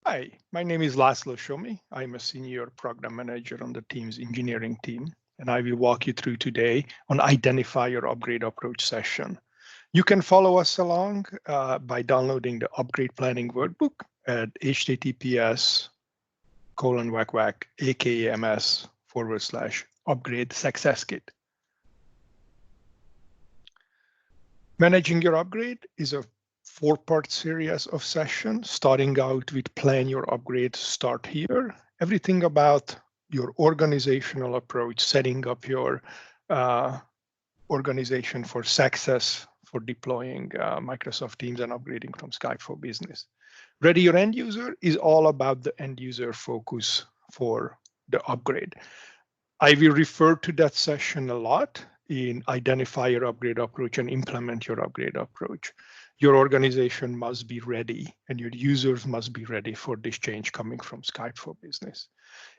Hi, my name is Laszlo Shomi. I'm a senior program manager on the team's engineering team, and I will walk you through today on Identify Your Upgrade Approach session. You can follow us along by downloading the Upgrade Planning Workbook at https://akams/upgrade success kit. Managing your upgrade is a four-part series of sessions, starting out with Plan Your Upgrade, Start Here. Everything about your organizational approach, setting up your organization for success for deploying Microsoft Teams and upgrading from Skype for Business. Ready Your End User is all about the end user focus for the upgrade. I will refer to that session a lot in Identify Your Upgrade Approach and Implement Your Upgrade Approach. Your organization must be ready and your users must be ready for this change coming from Skype for Business.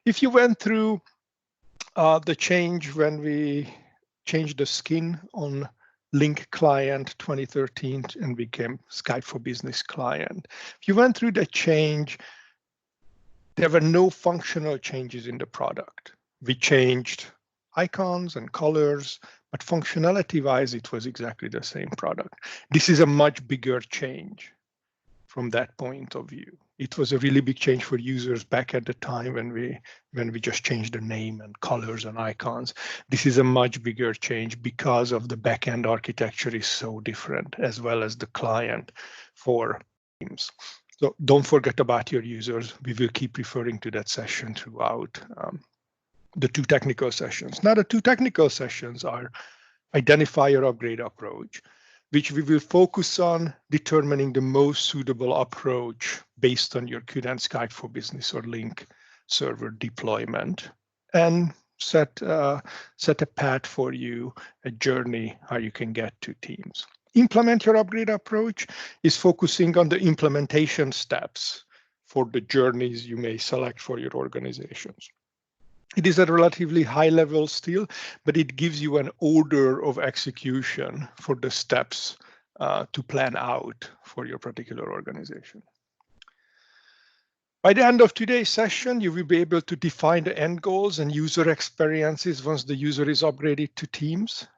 If you went through the change when we changed the skin on Link Client 2013 and became Skype for Business Client, if you went through the change, there were no functional changes in the product. We changed icons and colors, but functionality-wise, it was exactly the same product. This is a much bigger change from that point of view. It was a really big change for users back at the time when we just changed the name and colors and icons. This is a much bigger change because of the backend architecture is so different, as well as the client for Teams. So don't forget about your users. We will keep referring to that session throughout the two technical sessions. Now, the two technical sessions are Identify Your Upgrade Approach, which we will focus on determining the most suitable approach based on your current Skype for Business or Link server deployment, and set a path for you, a journey how you can get to Teams. Implement Your Upgrade Approach is focusing on the implementation steps for the journeys you may select for your organizations. It is at a relatively high level still, but it gives you an order of execution for the steps to plan out for your particular organization. By the end of today's session, you will be able to define the end goals and user experiences once the user is upgraded to Teams,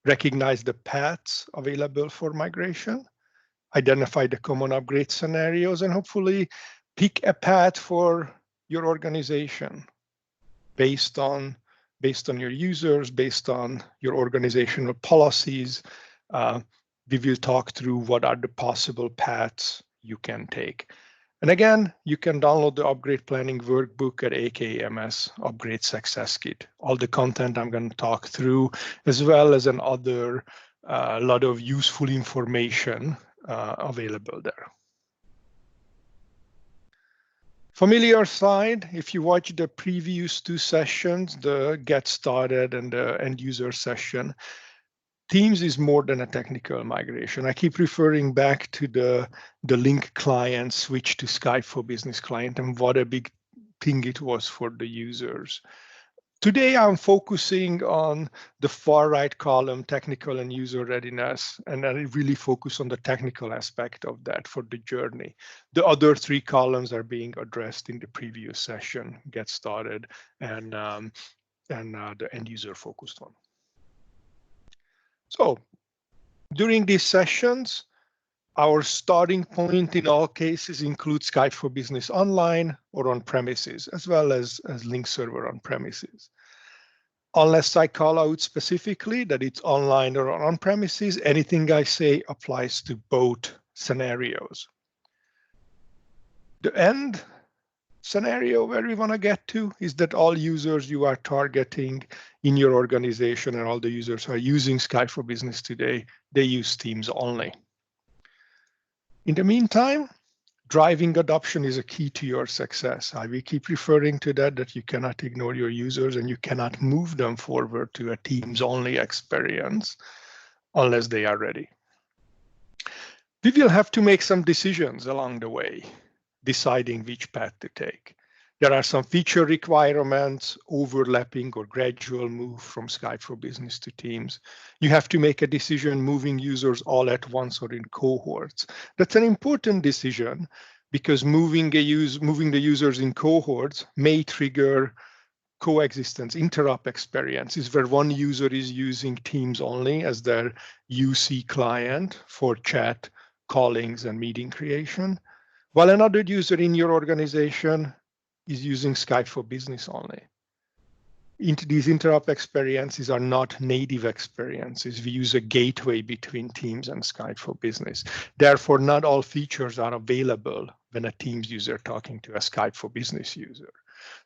recognize the paths available for migration, identify the common upgrade scenarios, and hopefully pick a path for your organization based on your users, based on your organizational policies. We will talk through what are the possible paths you can take. And again, you can download the upgrade planning workbook at AKMS Upgrade Success Kit. All the content I'm going to talk through, as well as another lot of useful information available there. Familiar slide, if you watch the previous two sessions, the Get Started and the End User session, Teams is more than a technical migration. I keep referring back to the Link client switch to Skype for Business client and what a big thing it was for the users. Today, I'm focusing on the far right column, technical and user readiness, and I really focus on the technical aspect of that for the journey. The other three columns are being addressed in the previous session, Get Started, and the end user focused one. So during these sessions, our starting point in all cases includes Skype for Business online or on premises, as well as Link server on premises. Unless I call out specifically that it's online or on premises, anything I say applies to both scenarios. The end scenario where we want to get to is that all users you are targeting in your organization and all the users who are using Skype for Business today, they use Teams only. In the meantime, driving adoption is a key to your success. I will keep referring to that you cannot ignore your users and you cannot move them forward to a Teams-only experience unless they are ready. We will have to make some decisions along the way, deciding which path to take. There are some feature requirements, overlapping or gradual move from Skype for Business to Teams. You have to make a decision moving users all at once or in cohorts. That's an important decision because moving the users in cohorts may trigger coexistence, interop experiences where one user is using Teams only as their UC client for chat, callings, and meeting creation, while another user in your organization is using Skype for Business only. These interop experiences are not native experiences. We use a gateway between Teams and Skype for Business. Therefore, not all features are available when a Teams user talking to a Skype for Business user.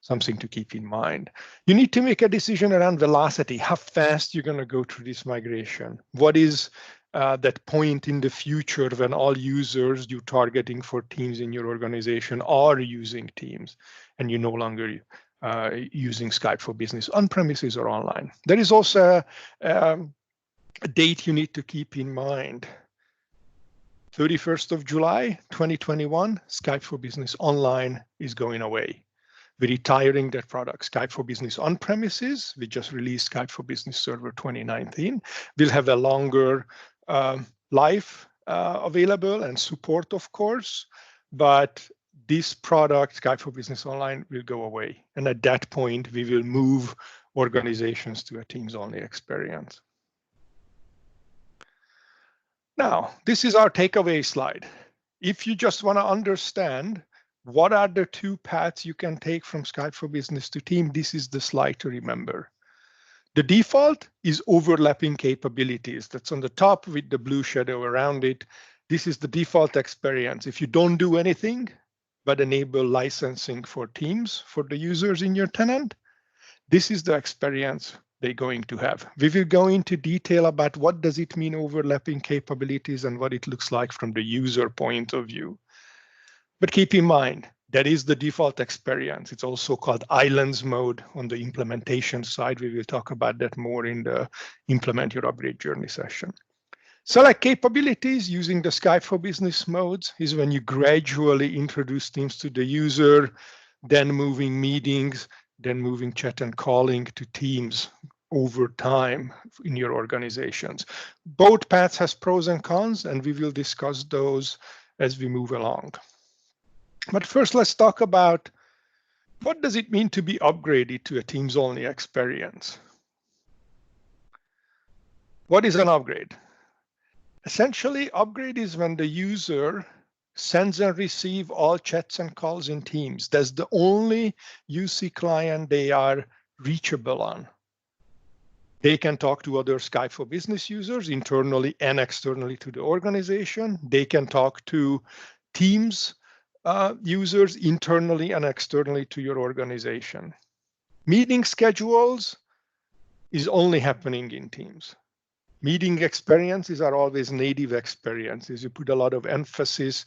Something to keep in mind. You need to make a decision around velocity, how fast you're going to go through this migration. What is that point in the future when all users you're targeting for Teams in your organization are using Teams and you're no longer using Skype for Business on premises or online? There is also a date you need to keep in mind. 31st of July, 2021, Skype for Business Online is going away. We're retiring that product. Skype for Business on premises, we just released Skype for Business Server 2019. We'll have a longer life available and support, of course, but this product, Skype for Business Online, will go away. And at that point, we will move organizations to a Teams-only experience. Now, this is our takeaway slide. If you just want to understand what are the two paths you can take from Skype for Business to Team, this is the slide to remember. The default is overlapping capabilities. That's on the top with the blue shadow around it. This is the default experience. If you don't do anything but enable licensing for Teams for the users in your tenant, this is the experience they're going to have. We will go into detail about what does it mean overlapping capabilities and what it looks like from the user point of view. But keep in mind, that is the default experience. It's also called islands mode on the implementation side. We will talk about that more in the implement your upgrade journey session. Select capabilities using the Skype for Business modes is when you gradually introduce Teams to the user, then moving meetings, then moving chat and calling to Teams over time in your organizations. Both paths has pros and cons, and we will discuss those as we move along. But first, let's talk about what does it mean to be upgraded to a Teams-only experience. What is an upgrade? Essentially, upgrade is when the user sends and receives all chats and calls in Teams. That's the only UC client they are reachable on. They can talk to other Skype for Business users internally and externally to the organization. They can talk to Teams users internally and externally to your organization. Meeting schedules is only happening in Teams. Meeting experiences are always native experiences. You put a lot of emphasis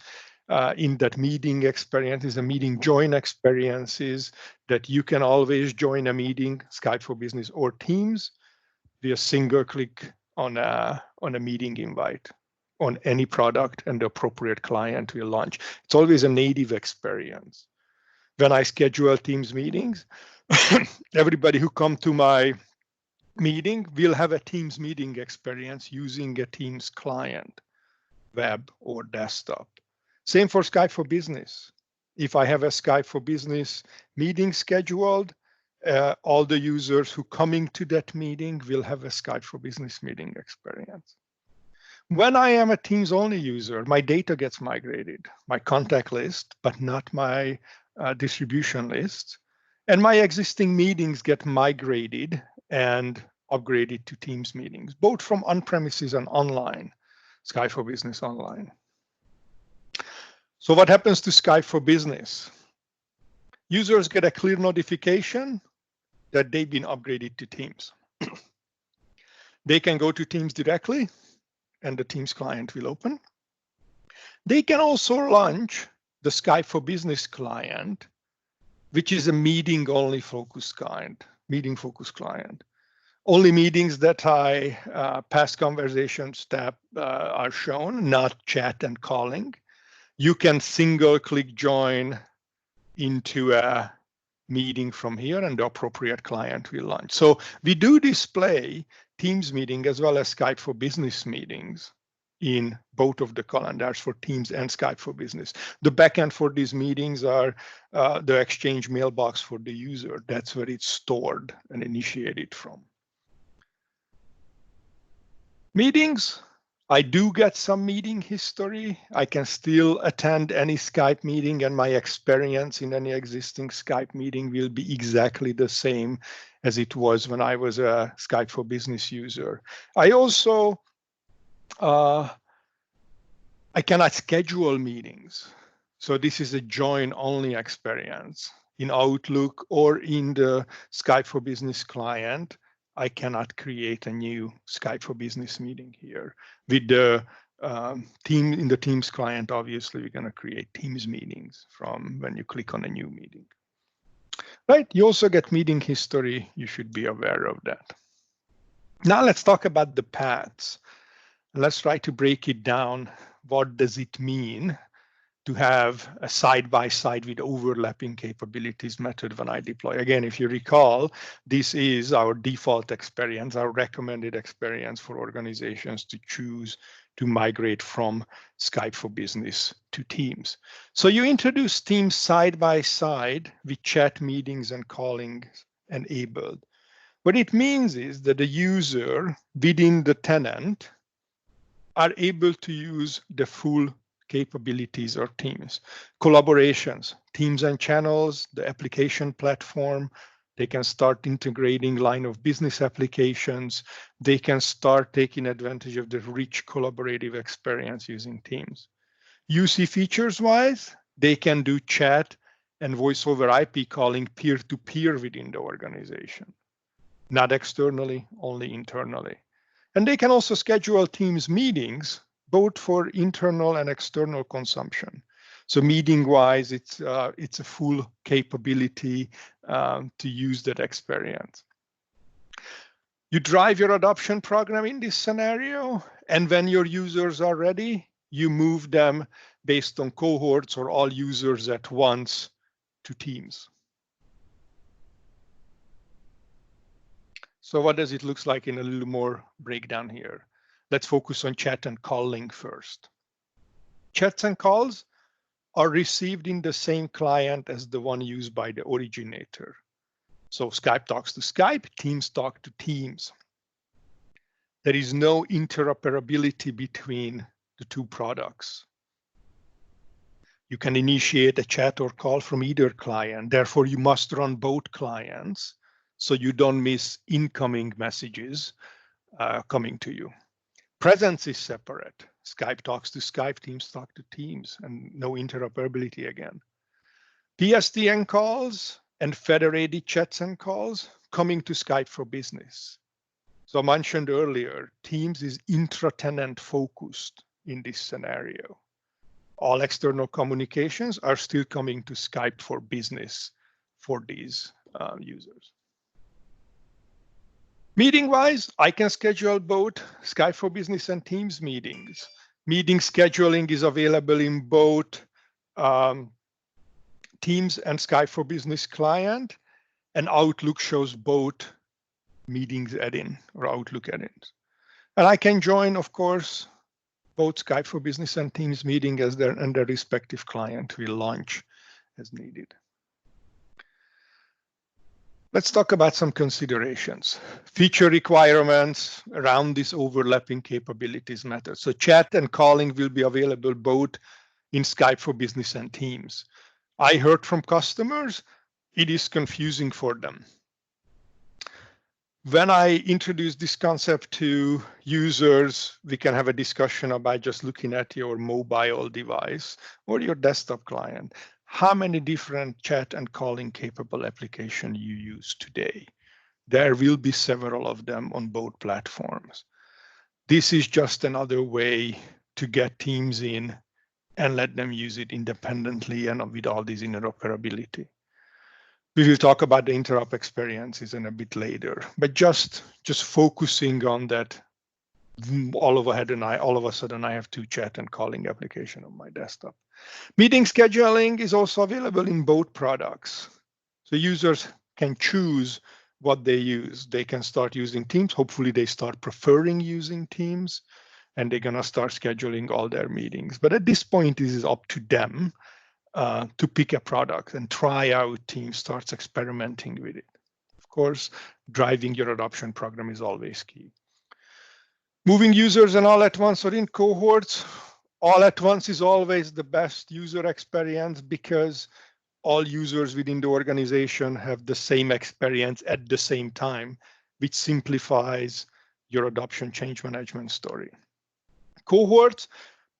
in that meeting experiences and meeting join experiences that you can always join a meeting, Skype for Business or Teams, via single click on a meeting invite on any product, and the appropriate client will launch. It's always a native experience. When I schedule Teams meetings, everybody who come to my meeting will have a Teams meeting experience using a Teams client, web or desktop. Same for Skype for Business. If I have a Skype for Business meeting scheduled, all the users who coming to that meeting will have a Skype for Business meeting experience. When I am a Teams only user, my data gets migrated, my contact list, but not my distribution list. And my existing meetings get migrated and upgraded to Teams meetings, both from on-premises and online, Skype for Business Online. So what happens to Skype for Business? Users get a clear notification that they've been upgraded to Teams. They can go to Teams directly, and the Teams client will open. They can also launch the Skype for Business client, which is a meeting-only focused client, meeting-focused client. Only meetings that past conversations tab are shown, not chat and calling. You can single-click join into a meeting from here, and the appropriate client will launch. So we do display Teams meeting as well as Skype for Business meetings in both of the calendars for Teams and Skype for Business. The backend for these meetings are the Exchange mailbox for the user. That's where it's stored and initiated from. Meetings, I do get some meeting history. I can still attend any Skype meeting, and my experience in any existing Skype meeting will be exactly the same as it was when I was a Skype for Business user. I also I cannot schedule meetings. So this is a join-only experience. In Outlook or in the Skype for Business client, I cannot create a new Skype for Business meeting here. With the team in the Teams client, obviously, we're going to create Teams meetings from when you click on a new meeting. Right? You also get meeting history. You should be aware of that. Now let's talk about the paths. Let's try to break it down. What does it mean to have a side-by-side with overlapping capabilities method when I deploy? Again, if you recall, this is our default experience, our recommended experience for organizations to choose to migrate from Skype for Business to Teams. So you introduce Teams side-by-side with chat meetings and calling enabled. What it means is that the user within the tenant are able to use the full capabilities of Teams. Collaborations, Teams and channels, the application platform, they can start integrating line of business applications. They can start taking advantage of the rich collaborative experience using Teams. UC features wise, they can do chat and voice over IP calling peer-to-peer within the organization. Not externally, only internally. And they can also schedule Teams meetings, both for internal and external consumption. So meeting-wise, it's a full capability to use that experience. You drive your adoption program in this scenario, and when your users are ready, you move them based on cohorts or all users at once to Teams. So what does it look like in a little more breakdown here? Let's focus on chat and calling first. Chats and calls are received in the same client as the one used by the originator. So Skype talks to Skype, Teams talk to Teams. There is no interoperability between the two products. You can initiate a chat or call from either client. Therefore, you must run both clients so you don't miss incoming messages coming to you. Presence is separate. Skype talks to Skype, Teams talk to Teams, and no interoperability again. PSTN calls and federated chats and calls coming to Skype for Business. So I mentioned earlier, Teams is intra-tenant focused in this scenario. All external communications are still coming to Skype for Business for these users. Meeting-wise, I can schedule both Skype for Business and Teams meetings. Meeting scheduling is available in both Teams and Skype for Business client, and Outlook shows both meetings add-in or Outlook add-ins. And I can join, of course, both Skype for Business and Teams meeting as their respective client will launch as needed. Let's talk about some considerations. Feature requirements around these overlapping capabilities matter. So chat and calling will be available both in Skype for Business and Teams. I heard from customers, it is confusing for them. When I introduce this concept to users, we can have a discussion about just looking at your mobile device or your desktop client. How many different chat and calling capable applications you use today? There will be several of them on both platforms. This is just another way to get teams in and let them use it independently and with all this interoperability. We will talk about the Interop experiences in a bit later, but just focusing on that, all of a sudden I have two chat and calling application on my desktop. Meeting scheduling is also available in both products. So users can choose what they use. They can start using Teams. Hopefully they start preferring using Teams. and they're going to start scheduling all their meetings. But at this point, this is up to them to pick a product and try out. Team starts experimenting with it. Of course, driving your adoption program is always key. Moving users and all at once or in cohorts, all at once is always the best user experience because all users within the organization have the same experience at the same time, which simplifies your adoption change management story. Cohorts,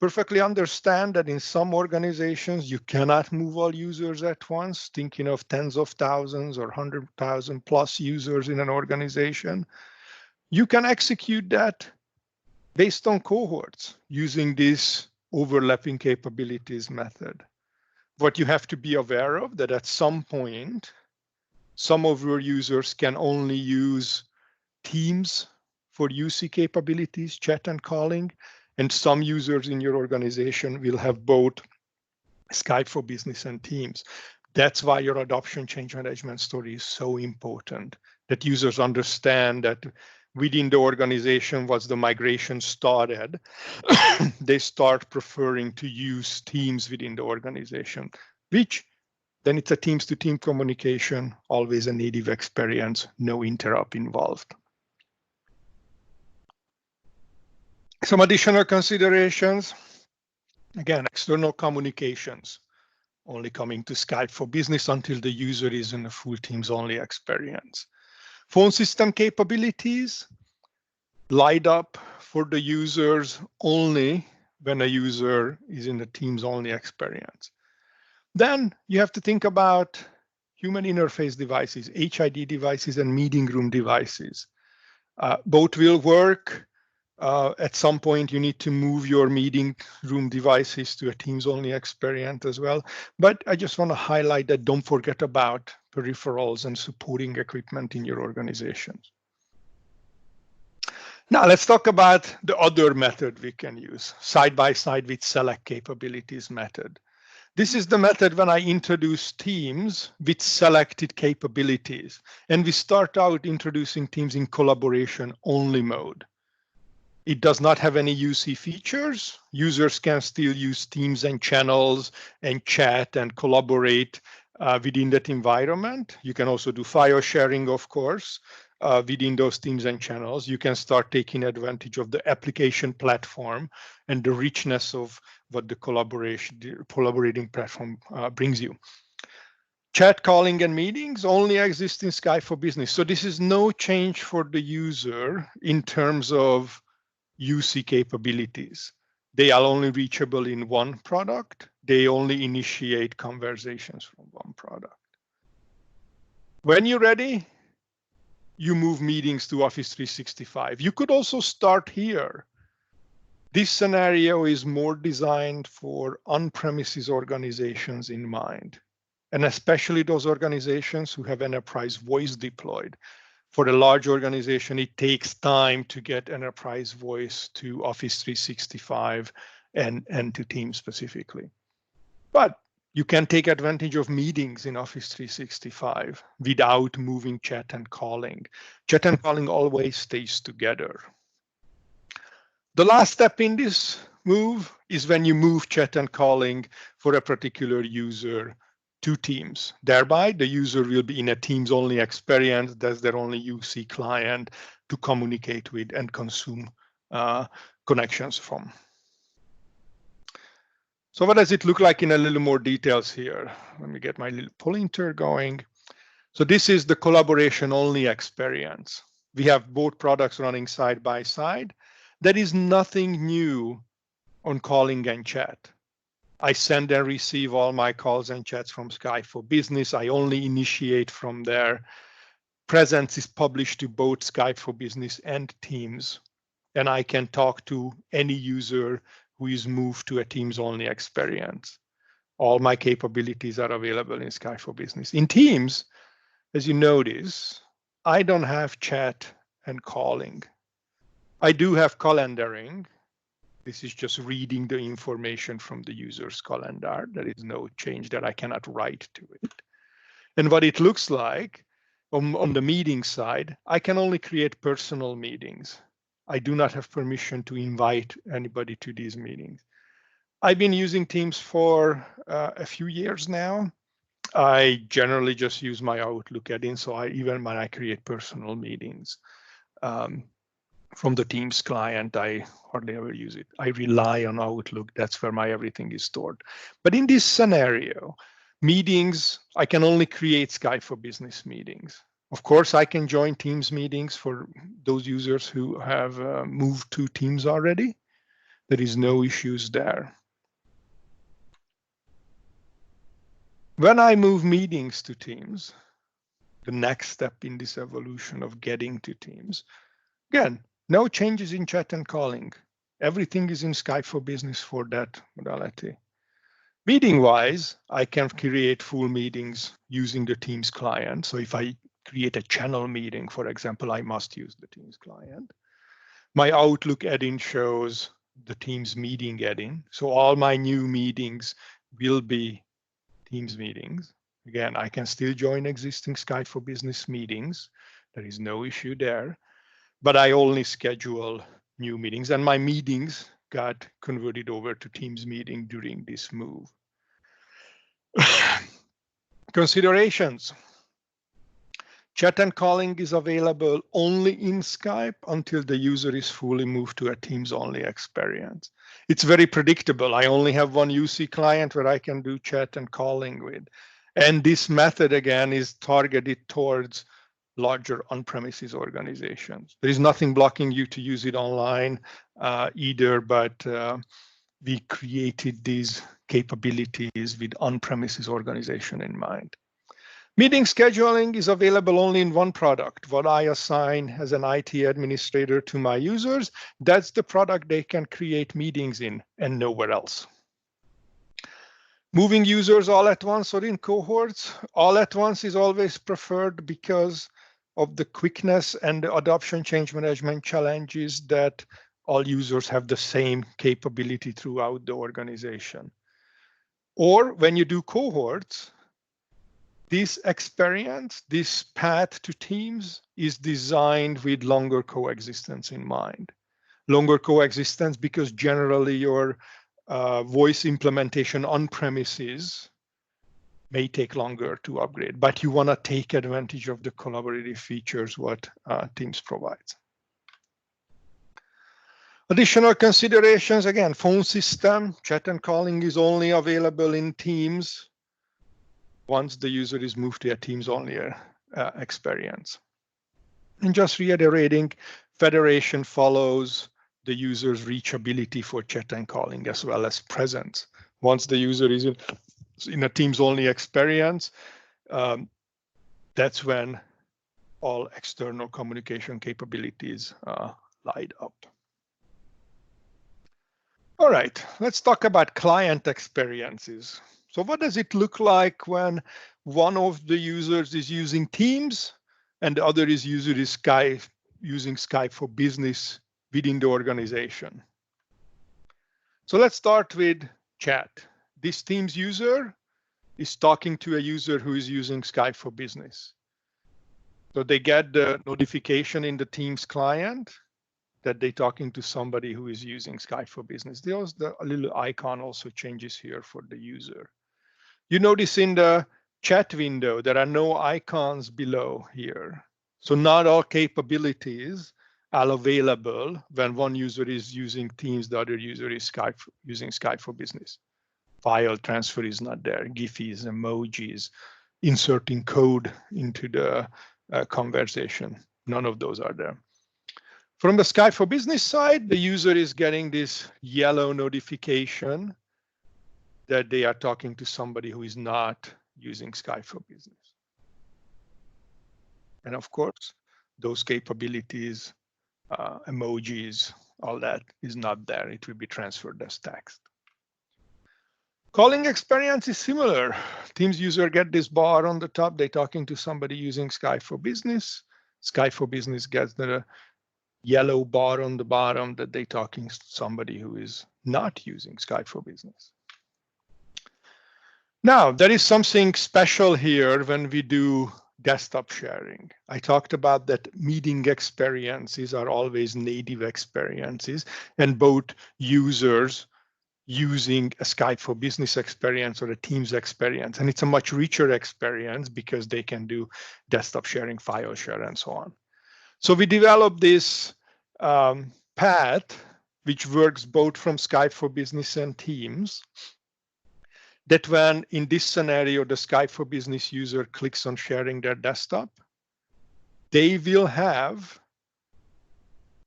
perfectly understand that in some organizations, you cannot move all users at once, thinking of tens of thousands or 100,000 plus users in an organization. You can execute that based on cohorts using this overlapping capabilities method. What you have to be aware of that at some point, some of your users can only use Teams for UC capabilities, chat and calling, and some users in your organization will have both Skype for Business and Teams. That's why your adoption change management story is so important, that users understand that within the organization, once the migration started, they start preferring to use Teams within the organization, which then it's a teams-to-team communication, always a native experience, no interop involved. Some additional considerations. Again, external communications, only coming to Skype for Business until the user is in a full Teams-only experience. Phone system capabilities, light up for the users only when a user is in the Teams-only experience. Then you have to think about human interface devices, HID devices, and meeting room devices. Both will work. At some point, you need to move your meeting room devices to a Teams-only experience as well. But I just want to highlight that don't forget about peripherals and supporting equipment in your organizations. Now let's talk about the other method we can use, side-by-side with select capabilities method. This is the method when I introduce teams with selected capabilities, and we start out introducing teams in collaboration only mode. It does not have any UC features. Users can still use Teams and channels and chat and collaborate within that environment. You can also do file sharing, of course, within those Teams and channels. You can start taking advantage of the application platform and the richness of what the collaborating platform brings you. Chat calling and meetings only exist in Skype for Business. So this is no change for the user in terms of UC capabilities. They are only reachable in one product. They only initiate conversations from one product. When you're ready, you move meetings to Office 365. You could also start here. This scenario is more designed for on-premises organizations in mind, and especially those organizations who have enterprise voice deployed. For a large organization, it takes time to get enterprise voice to Office 365 and to Teams specifically. But you can take advantage of meetings in Office 365 without moving chat and calling. Chat and calling always stays together. The last step in this move is when you move chat and calling for a particular user to Teams. Thereby, the user will be in a Teams-only experience. That's their only UC client to communicate with and consume connections from. So what does it look like in a little more details here? Let me get my little pointer going. So this is the collaboration-only experience. We have both products running side by side. There is nothing new on calling and chat. I send and receive all my calls and chats from Skype for Business. I only initiate from there. Presence is published to both Skype for Business and Teams, and I can talk to any user who is moved to a Teams-only experience. All my capabilities are available in Skype for Business. In Teams, as you notice, I don't have chat and calling. I do have calendaring. This is just reading the information from the user's calendar. There is no change that I cannot write to it. And what it looks like on the meeting side, I can only create personal meetings. I do not have permission to invite anybody to these meetings. I've been using Teams for a few years now. I generally just use my Outlook add-in, so even when I create personal meetings from the Teams client, I hardly ever use it. I rely on Outlook. That's where my everything is stored. But in this scenario, meetings, I can only create Skype for Business meetings. Of course, I can join Teams meetings for those users who have moved to Teams already. There is no issues there. When I move meetings to Teams, the next step in this evolution of getting to Teams, again, no changes in chat and calling. Everything is in Skype for Business for that modality. Meeting-wise, I can create full meetings using the Teams client. So if I create a channel meeting, for example, I must use the Teams client. My Outlook add-in shows the Teams meeting add-in. So all my new meetings will be Teams meetings. Again, I can still join existing Skype for Business meetings. There is no issue there, but I only schedule new meetings, and my meetings got converted over to Teams meeting during this move. Considerations. Chat and calling is available only in Skype until the user is fully moved to a Teams-only experience. It's very predictable. I only have one UC client where I can do chat and calling with. And this method, again, is targeted towards larger on-premises organizations. There is nothing blocking you to use it online either, but we created these capabilities with on-premises organization in mind. Meeting scheduling is available only in one product. What I assign as an IT administrator to my users, that's the product they can create meetings in and nowhere else. Moving users all at once or in cohorts, all at once is always preferred because of the quickness and the adoption change management challenges that all users have the same capability throughout the organization. Or when you do cohorts, this experience, this path to Teams is designed with longer coexistence in mind. Longer coexistence because generally your voice implementation on premises may take longer to upgrade, but you want to take advantage of the collaborative features what Teams provides. Additional considerations, again, phone system, chat and calling is only available in Teams once the user is moved to a Teams-only experience. And just reiterating, federation follows the user's reachability for chat and calling as well as presence. Once the user is in a Teams-only experience, that's when all external communication capabilities light up. All right, let's talk about client experiences. So what does it look like when one of the users is using Teams and the other is using Skype for Business within the organization? So let's start with chat. This Teams user is talking to a user who is using Skype for Business. So they get the notification in the Teams client that they're talking to somebody who is using Skype for Business. The little icon also changes here for the user. You notice in the chat window, there are no icons below here. So not all capabilities are available when one user is using Teams, the other user is using Skype for Business. File transfer is not there, GIFs, emojis, inserting code into the conversation. None of those are there. From the Skype for Business side, the user is getting this yellow notification that they are talking to somebody who is not using Skype for Business. And of course, those capabilities, emojis, all that is not there. It will be transferred as text. Calling experience is similar. Teams user get this bar on the top. They're talking to somebody using Skype for Business. Skype for Business gets the yellow bar on the bottom that they're talking to somebody who is not using Skype for Business. Now, there is something special here when we do desktop sharing. I talked about that meeting experiences are always native experiences, and both users using a Skype for Business experience or a Teams experience. And it's a much richer experience because they can do desktop sharing, file share, and so on. So we developed this path, which works both from Skype for Business and Teams, that when in this scenario, the Skype for Business user clicks on sharing their desktop, they will have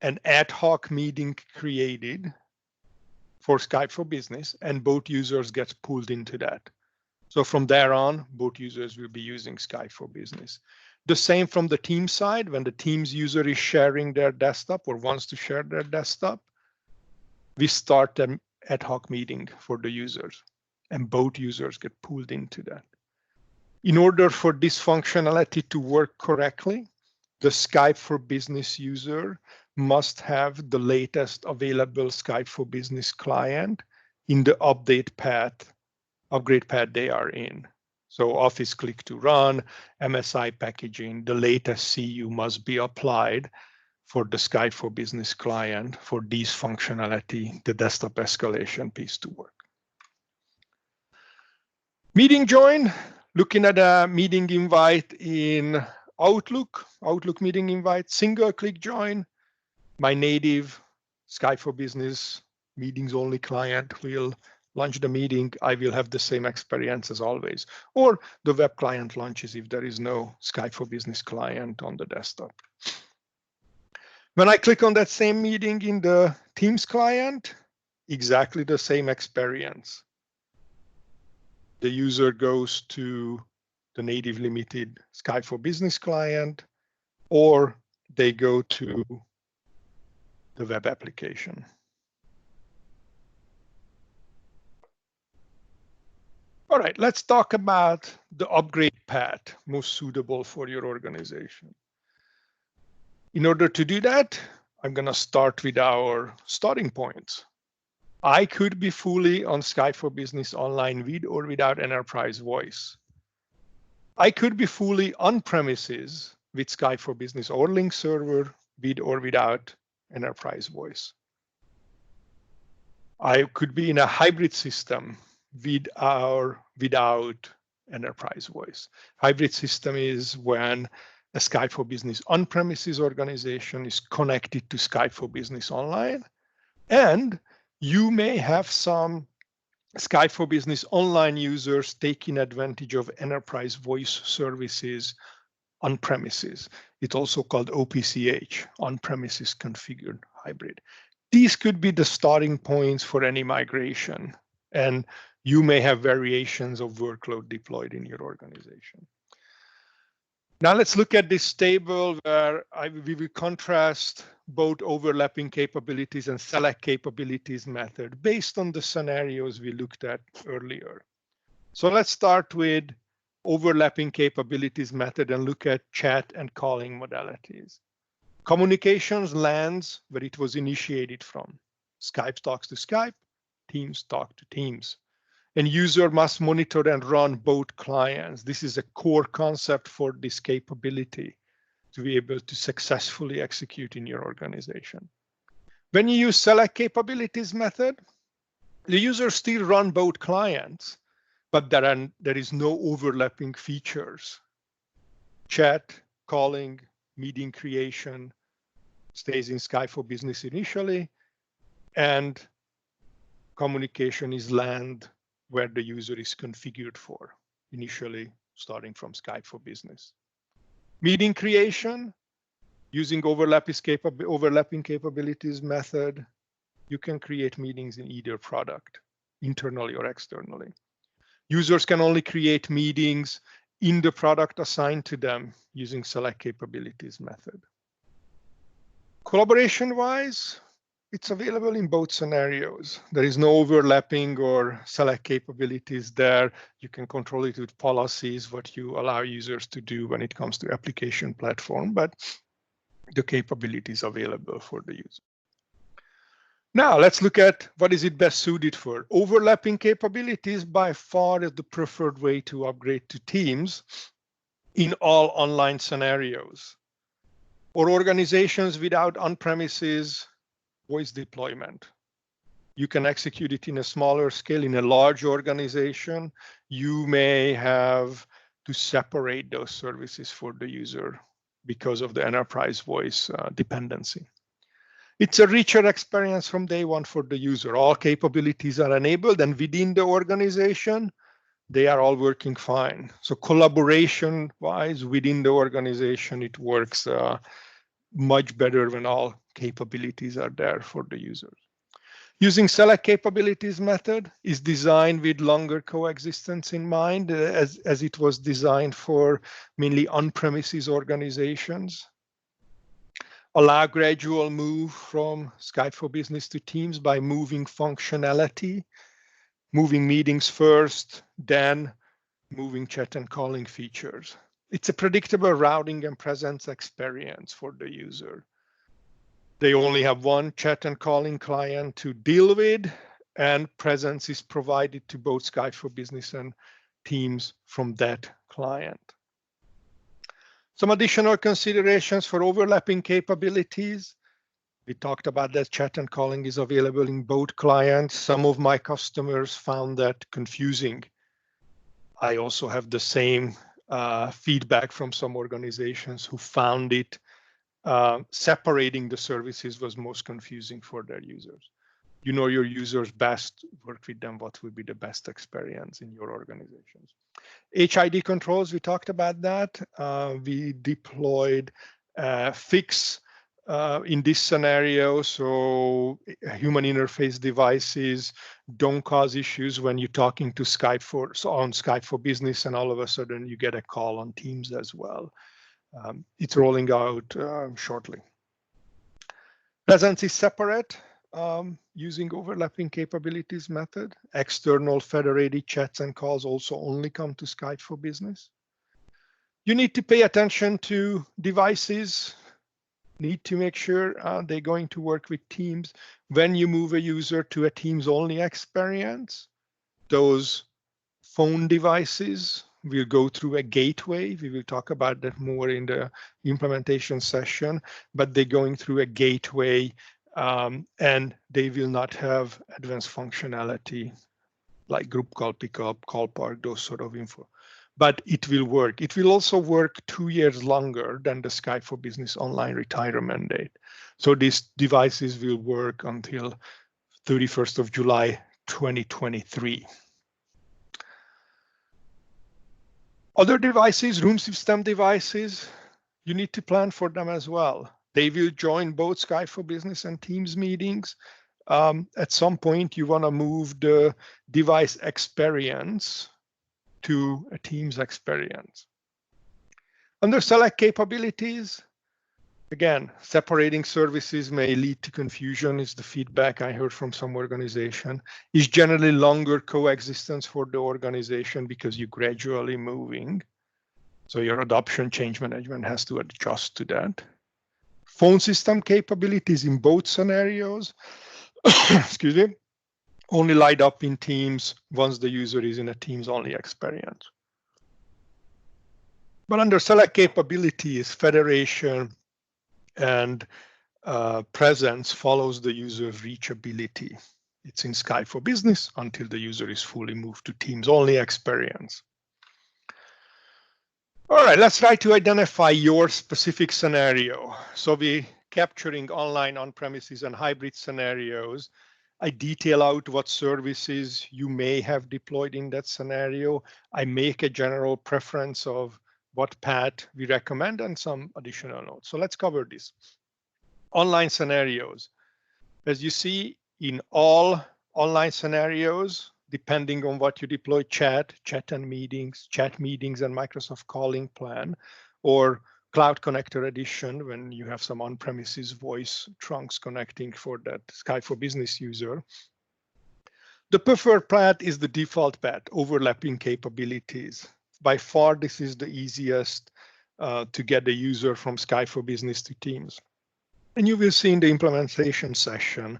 an ad hoc meeting created for Skype for Business, and both users get pulled into that. So from there on, both users will be using Skype for Business. The same from the Teams side, when the Teams user is sharing their desktop or wants to share their desktop, we start an ad hoc meeting for the users, and both users get pulled into that. In order for this functionality to work correctly, the Skype for Business user must have the latest available Skype for Business client in the upgrade path they are in. So Office Click to Run, MSI packaging, the latest CU must be applied for the Skype for Business client for this functionality, the desktop escalation piece to work. Meeting join, looking at a meeting invite in Outlook meeting invite, single click join. My native Skype for Business meetings only client will launch the meeting. I will have the same experience as always. Or the web client launches if there is no Skype for Business client on the desktop. When I click on that same meeting in the Teams client, exactly the same experience. The user goes to the native limited Skype for Business client, or they go to the web application. All right, let's talk about the upgrade path most suitable for your organization. In order to do that, I'm going to start with our starting points. I could be fully on Skype for Business online with or without enterprise voice. I could be fully on premises with Skype for Business or link server with or without enterprise voice. I could be in a hybrid system with or without enterprise voice. Hybrid system is when a Skype for Business on-premises organization is connected to Skype for Business online, and you may have some Skype for Business online users taking advantage of enterprise voice services on premises. It's also called OPCH, on-premises configured hybrid. These could be the starting points for any migration, and you may have variations of workload deployed in your organization. Now let's look at this table where we will contrast both overlapping capabilities and select capabilities method based on the scenarios we looked at earlier. So let's start with overlapping capabilities method and look at chat and calling modalities. Communications lands where it was initiated from. Skype talks to Skype, Teams talk to Teams. And user must monitor and run both clients. This is a core concept for this capability to be able to successfully execute in your organization. When you use select capabilities method, the user still run both clients, but there is no overlapping features. Chat, calling, meeting creation stays in Skype for Business initially, and communication is land where the user is configured for, initially starting from Skype for Business. Meeting creation, using overlapping capabilities method, you can create meetings in either product, internally or externally. Users can only create meetings in the product assigned to them using select capabilities method. Collaboration-wise, it's available in both scenarios. There is no overlapping or select capabilities there. You can control it with policies, what you allow users to do when it comes to application platform, but the capability is available for the user. Now let's look at what is it best suited for. Overlapping capabilities by far is the preferred way to upgrade to Teams in all online scenarios. Or organizations without on-premises voice deployment. You can execute it in a smaller scale. In a large organization, you may have to separate those services for the user because of the enterprise voice dependency. It's a richer experience from day one for the user. All capabilities are enabled, and within the organization, they are all working fine. So collaboration-wise, within the organization, it works much better when all capabilities are there for the users. Using select capabilities method is designed with longer coexistence in mind, as it was designed for mainly on-premises organizations. Allow gradual move from Skype for Business to Teams by moving functionality, moving meetings first, then moving chat and calling features. It's a predictable routing and presence experience for the user. They only have one chat and calling client to deal with, and presence is provided to both Skype for Business and Teams from that client. Some additional considerations for overlapping capabilities. We talked about that chat and calling is available in both clients. Some of my customers found that confusing. I also have the same feedback from some organizations who found it separating the services was most confusing for their users. You know your users best, work with them, what would be the best experience in your organizations. HID controls, we talked about that. We deployed fix in this scenario, so human interface devices don't cause issues when you're talking to Skype on Skype for Business, and all of a sudden you get a call on Teams as well. It's rolling out shortly. Presence is separate using overlapping capabilities method. External federated chats and calls also only come to Skype for Business. You need to pay attention to devices, need to make sure they're going to work with Teams. When you move a user to a Teams only experience, those phone devices will go through a gateway. We will talk about that more in the implementation session, but they're going through a gateway and they will not have advanced functionality like group call pickup, call park, those sort of info. But it will work. It will also work 2 years longer than the Skype for Business online retirement date. So these devices will work until 31st of July, 2023. Other devices, room system devices, you need to plan for them as well. They will join both Skype for Business and Teams meetings. At some point, you want to move the device experience to a Teams experience. Under select capabilities, again, separating services may lead to confusion is the feedback I heard from some organization. Is generally longer coexistence for the organization because you're gradually moving. So your adoption change management has to adjust to that. Phone system capabilities in both scenarios, excuse me, only light up in Teams once the user is in a Teams only experience. But under select capabilities, federation and presence follows the user's reachability. It's in Skype for Business until the user is fully moved to Teams only experience. All right, let's try to identify your specific scenario. So we're capturing online, on-premises, and hybrid scenarios. I detail out what services you may have deployed in that scenario. I make a general preference of what path we recommend and some additional notes. So let's cover this. Online scenarios. As you see, in all online scenarios, depending on what you deploy, chat and meetings, chat meetings and Microsoft calling plan, or Cloud Connector Edition when you have some on-premises voice trunks connecting for that Skype for Business user. The preferred path is the default path, overlapping capabilities. By far, this is the easiest to get the user from Skype for Business to Teams. And you will see in the implementation session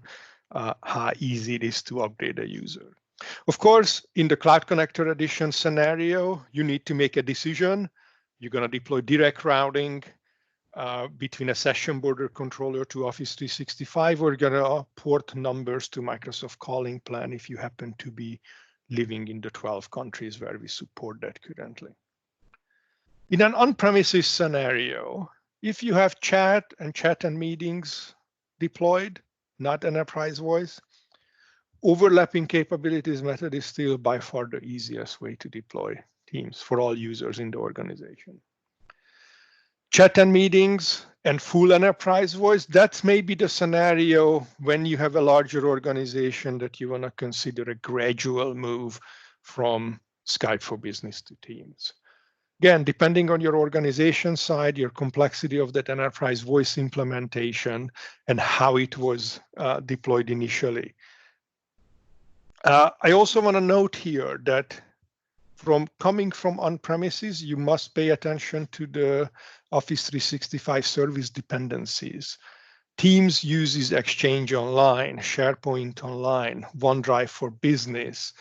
how easy it is to upgrade a user. Of course, in the Cloud Connector Edition scenario, you need to make a decision. You're going to deploy direct routing between a session border controller to Office 365, or you're going to port numbers to Microsoft calling plan if you happen to be living in the 12 countries where we support that currently. In an on-premises scenario, if you have chat and meetings deployed, not enterprise voice, overlapping capabilities method is still by far the easiest way to deploy Teams for all users in the organization. Chat and meetings and full enterprise voice, that's maybe the scenario when you have a larger organization that you want to consider a gradual move from Skype for Business to Teams. Again, depending on your organization side, your complexity of that enterprise voice implementation, and how it was deployed initially. I also want to note here that coming from on-premises, you must pay attention to the Office 365 service dependencies. Teams uses Exchange Online, SharePoint Online, OneDrive for Business,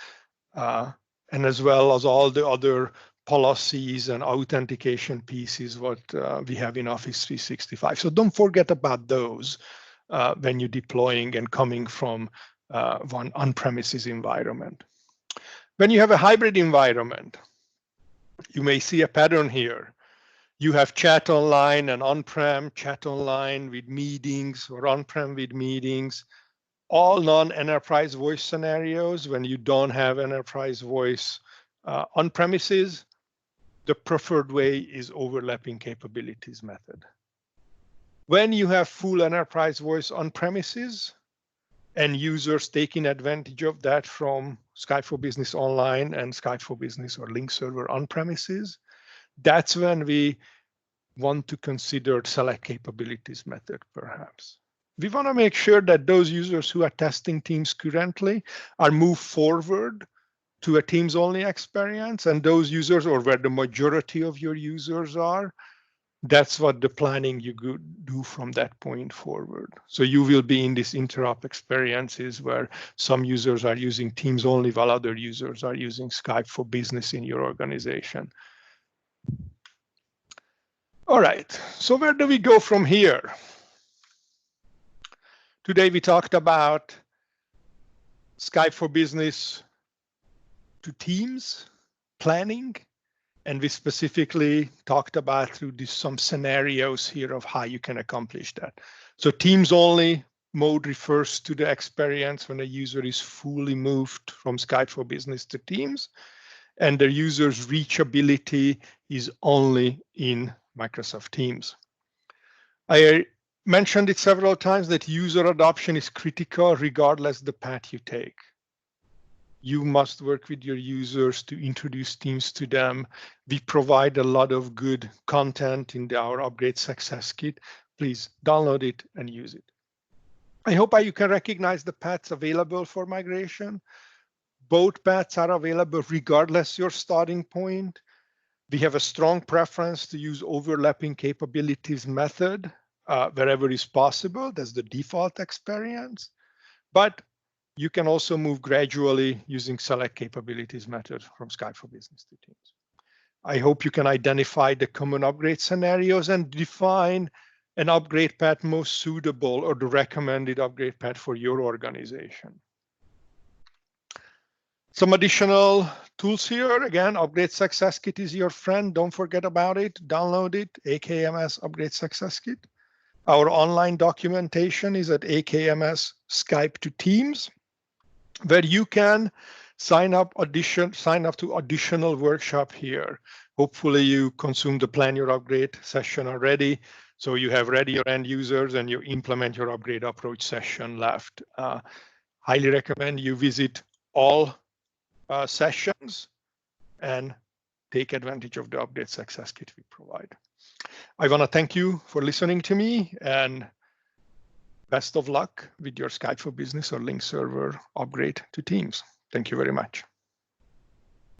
and as well as all the other policies and authentication pieces what we have in Office 365. So don't forget about those when you're deploying and coming from one on-premises environment. When you have a hybrid environment, you may see a pattern here. You have chat online and on-prem, chat online with meetings, or on-prem with meetings. All non-enterprise voice scenarios, when you don't have enterprise voice on premises, the preferred way is overlapping capabilities method. When you have full enterprise voice on premises and users taking advantage of that from Skype for Business Online and Skype for Business or Link Server on premises, that's when we want to consider select capabilities method, perhaps. We want to make sure that those users who are testing Teams currently are moved forward to a Teams only experience, and those users, or where the majority of your users are, that's what the planning you do from that point forward. So you will be in this interop experiences where some users are using Teams only while other users are using Skype for Business in your organization. All right, so where do we go from here? Today we talked about Skype for Business to Teams planning, and we specifically talked about through some scenarios here of how you can accomplish that. So Teams only mode refers to the experience when a user is fully moved from Skype for Business to Teams, and the user's reachability is only in Microsoft Teams. I mentioned it several times that user adoption is critical regardless the path you take. You must work with your users to introduce Teams to them. We provide a lot of good content in our Upgrade Success Kit. Please download it and use it. I hope you can recognize the paths available for migration. Both paths are available regardless your starting point. We have a strong preference to use overlapping capabilities method wherever is possible. That's the default experience. But you can also move gradually using select capabilities method from Skype for Business to Teams. I hope you can identify the common upgrade scenarios and define an upgrade path most suitable or the recommended upgrade path for your organization. Some additional tools here. Again, Upgrade Success Kit is your friend. Don't forget about it. Download it, AKMS Upgrade Success Kit. Our online documentation is at AKMS Skype to Teams, where you can sign up to additional workshop here. Hopefully you consume the Plan Your Upgrade session already. So you have ready your end users and you implement your upgrade approach session left. Highly recommend you visit all sessions and take advantage of the Upgrade Success Kit we provide. I want to thank you for listening to me, and best of luck with your Skype for Business or Link Server upgrade to Teams. Thank you very much.